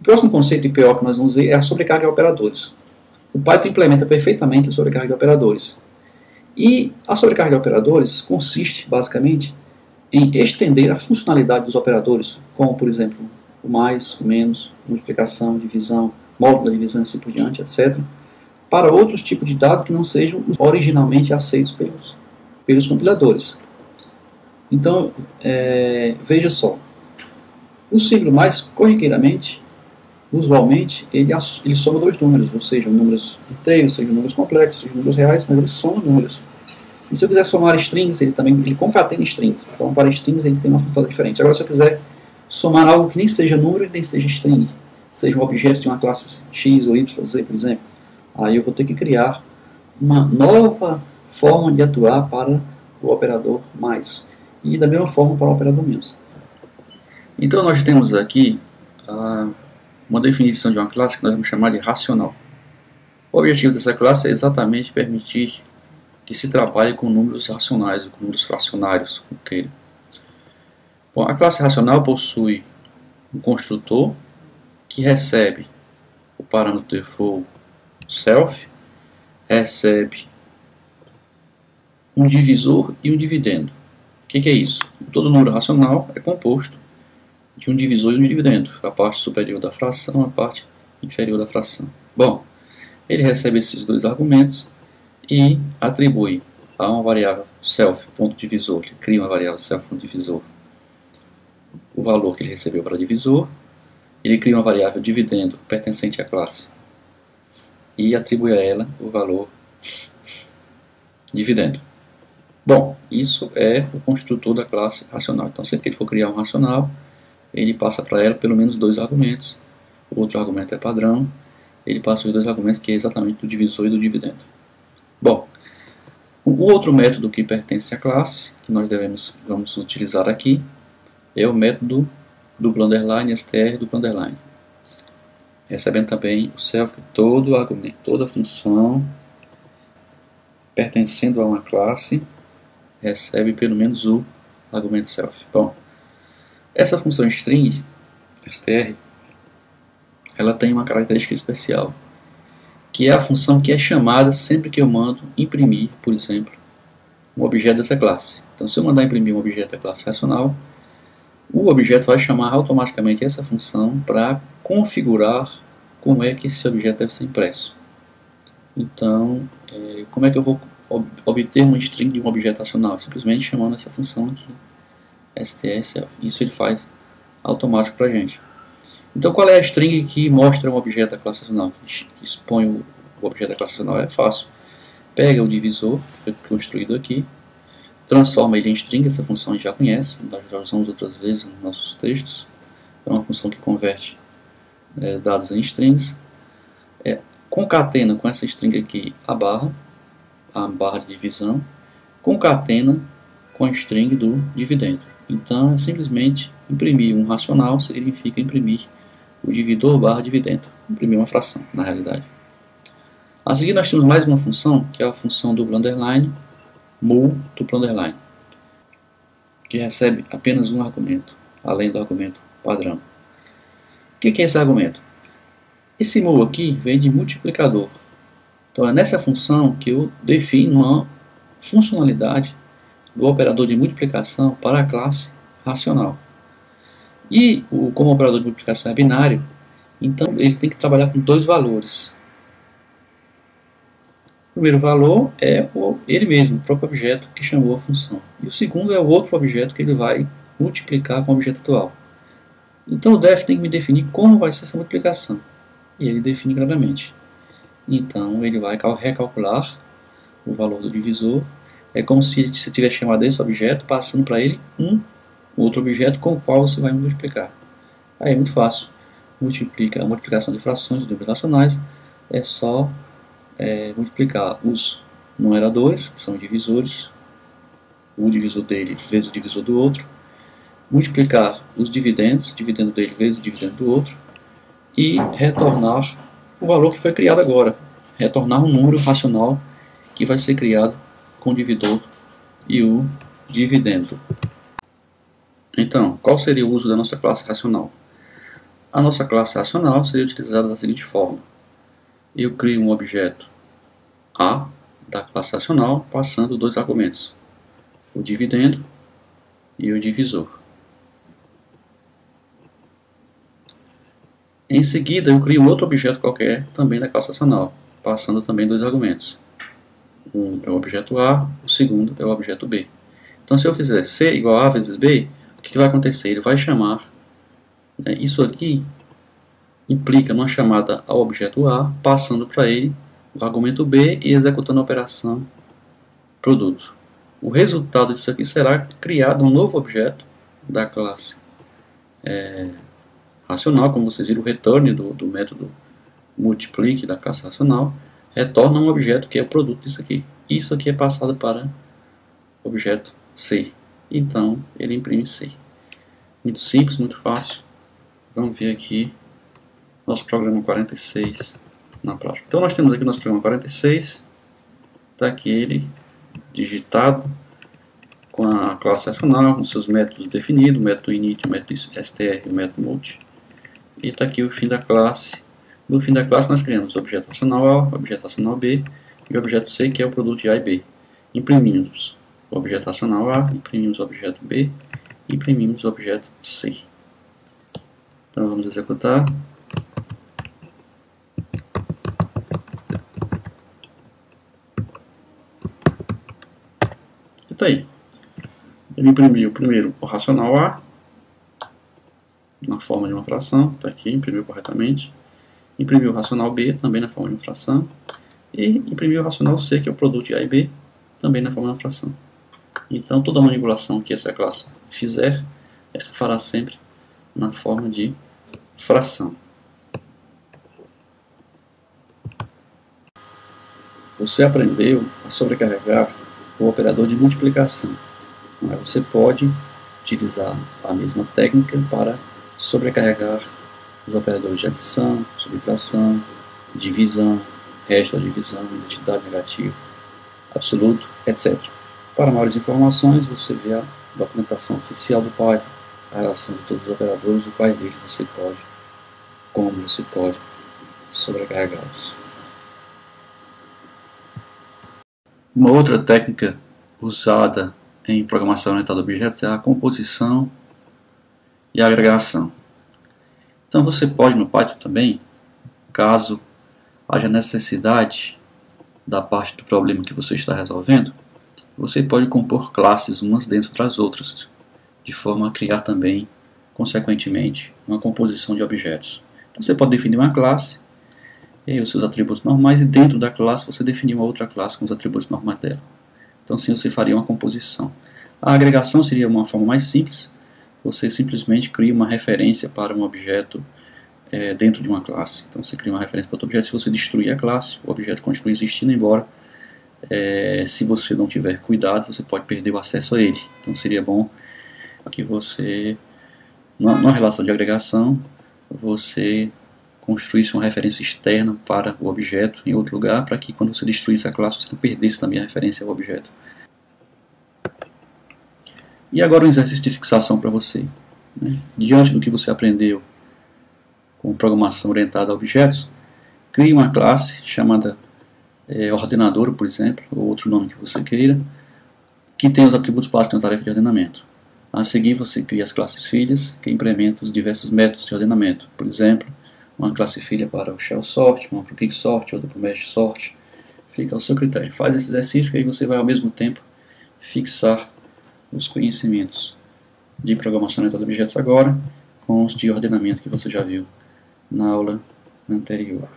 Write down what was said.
O próximo conceito de IPO que nós vamos ver é a sobrecarga de operadores. O Python implementa perfeitamente a sobrecarga de operadores. E a sobrecarga de operadores consiste, basicamente, em estender a funcionalidade dos operadores, como, por exemplo, o mais, o menos, multiplicação, divisão, módulo da divisão e assim por diante, etc., para outros tipos de dados que não sejam originalmente aceitos pelos compiladores. Então, veja só, o simples mais, corriqueiramente, usualmente, ele soma dois números, ou seja, números inteiros, seja números complexos, seja números reais, mas ele soma números. E se eu quiser somar strings, ele concatena strings. Então, para strings, ele tem uma função diferente. Agora, se eu quiser somar algo que nem seja número e nem seja string, seja um objeto de uma classe X ou Y, Z, por exemplo, aí eu vou ter que criar uma nova forma de atuar para o operador mais. E da mesma forma para o operador menos. Então, nós temos aqui uma definição de uma classe que nós vamos chamar de racional. O objetivo dessa classe é exatamente permitir que se trabalhe com números racionais, com números fracionários. Okay? Bom, a classe racional possui um construtor que recebe o parâmetro default self, recebe um divisor e um dividendo. O que é isso? Todo número racional é composto de um divisor e um dividendo, a parte superior da fração, a parte inferior da fração. Bom, ele recebe esses dois argumentos e atribui a uma variável self.divisor, ele cria uma variável self.divisor, o valor que ele recebeu para divisor, ele cria uma variável dividendo pertencente à classe e atribui a ela o valor dividendo. Bom, isso é o construtor da classe racional. Então, sempre que ele for criar um racional, ele passa para ela pelo menos dois argumentos. O outro argumento é padrão. Ele passa os dois argumentos, que é exatamente do divisor e do dividendo. Bom, o outro método que pertence à classe, que nós vamos utilizar aqui, é o método duplo underline, str duplo underline. Recebendo também o self, todo argumento, toda função pertencendo a uma classe recebe pelo menos o argumento self. Bom, essa função string, str, ela tem uma característica especial, que é a função que é chamada sempre que eu mando imprimir, por exemplo, um objeto dessa classe. Então, se eu mandar imprimir um objeto da classe racional, o objeto vai chamar automaticamente essa função para configurar como é que esse objeto deve ser impresso. Então, como é que eu vou obter uma string de um objeto racional? Simplesmente chamando essa função aqui, strself. Isso ele faz automático para a gente. Então, qual é a string que mostra um objeto da classe racional, que expõe o objeto da classe racional? É fácil. Pega o divisor, que foi construído aqui, transforma ele em string, essa função a gente já conhece, nós já usamos outras vezes nos nossos textos. É uma função que converte dados em strings. Concatena com essa string aqui a barra de divisão, concatena com a string do dividendo. Então, é simplesmente imprimir um racional, significa imprimir o divisor barra dividendo, imprimir uma fração, na realidade. A seguir, nós temos mais uma função, que é a função duplo underline, mul duplo underline, que recebe apenas um argumento, além do argumento padrão. O que é esse argumento? Esse mul aqui vem de multiplicador. Então, é nessa função que eu defino uma funcionalidade do operador de multiplicação para a classe racional. E como o operador de multiplicação é binário, então ele tem que trabalhar com dois valores. O primeiro valor é ele mesmo, o próprio objeto que chamou a função. E o segundo é o outro objeto que ele vai multiplicar com o objeto atual. Então o def tem que me definir como vai ser essa multiplicação. E ele define claramente. Então ele vai recalcular o valor do divisor. É como se você tivesse chamado esse objeto, passando para ele um outro objeto com o qual você vai multiplicar. Aí é muito fácil. A multiplicação de frações, de números racionais, é só multiplicar os numeradores, que são divisores, o divisor dele vezes o divisor do outro, multiplicar os dividendos, dividendo dele vezes o dividendo do outro, e retornar o valor que foi criado agora, retornar um número racional que vai ser criado com o dividor e o dividendo. Então, qual seria o uso da nossa classe racional? a nossa classe racional seria utilizada da seguinte forma. Eu crio um objeto A da classe racional passando dois argumentos, o dividendo e o divisor. Em seguida, eu crio outro objeto qualquer também da classe racional, passando também dois argumentos. Um é o objeto A, o segundo é o objeto B. Então, se eu fizer C igual a vezes B, o que vai acontecer? Ele vai chamar, isso aqui implica numa chamada ao objeto A, passando para ele o argumento B e executando a operação produto. O resultado disso aqui será criado um novo objeto da classe racional, como vocês viram, o return do método multiplicate da classe racional retorna um objeto que é o produto disso aqui. Isso aqui é passado para o objeto C. Então, ele imprime C. Muito simples, muito fácil. Vamos ver aqui nosso programa 46 na prática. Então, nós temos aqui nosso programa 46. Está aqui ele digitado com a classe racional, com seus métodos definidos, o método init, o método str e o método multi. E está aqui o fim da classe. No fim da classe nós criamos o objeto racional A, o objeto racional B e o objeto C, que é o produto de A e B. Imprimimos o objeto racional A, imprimimos o objeto B, imprimimos o objeto C. Então vamos executar. E está aí. Ele imprimiu primeiro o racional A, na forma de uma fração, está aqui, imprimiu corretamente. Imprimiu o racional B, também na forma de uma fração. E imprimiu o racional C, que é o produto de A e B, também na forma de uma fração. Então, toda manipulação que essa classe fizer, ela fará sempre na forma de fração. Você aprendeu a sobrecarregar o operador de multiplicação. Mas você pode utilizar a mesma técnica para sobrecarregar os operadores de adição, subtração, divisão, resto da divisão, identidade negativa, absoluto, etc. Para maiores informações, você vê a documentação oficial do Python, a relação de todos os operadores, e quais deles você pode, como você pode sobrecarregá-los. Uma outra técnica usada em programação orientada a objetos é a composição e a agregação. Então você pode no Python também, caso haja necessidade da parte do problema que você está resolvendo, você pode compor classes umas dentro das outras, de forma a criar também, consequentemente, uma composição de objetos. Então você pode definir uma classe e os seus atributos normais, e dentro da classe você definir uma outra classe com os atributos normais dela. Então assim você faria uma composição. A agregação seria uma forma mais simples. Você simplesmente cria uma referência para um objeto dentro de uma classe. Então você cria uma referência para outro objeto. Se você destruir a classe, o objeto continua existindo, embora se você não tiver cuidado, você pode perder o acesso a ele. Então seria bom que você, numa relação de agregação, você construísse uma referência externa para o objeto em outro lugar, para que quando você destruísse a classe, você não perdesse também a referência ao objeto. E agora um exercício de fixação para você. Diante do que você aprendeu com programação orientada a objetos, crie uma classe chamada ordenador, por exemplo, ou outro nome que você queira, que tem os atributos básicos de uma tarefa de ordenamento. A seguir você cria as classes filhas, que implementam os diversos métodos de ordenamento. Por exemplo, uma classe filha para o shell sort, uma para o quick sort, outra para o mesh sort. Fica ao seu critério. Faz esse exercício e aí você vai ao mesmo tempo fixar os conhecimentos de programação orientada a objetos agora com os de ordenamento que você já viu na aula anterior.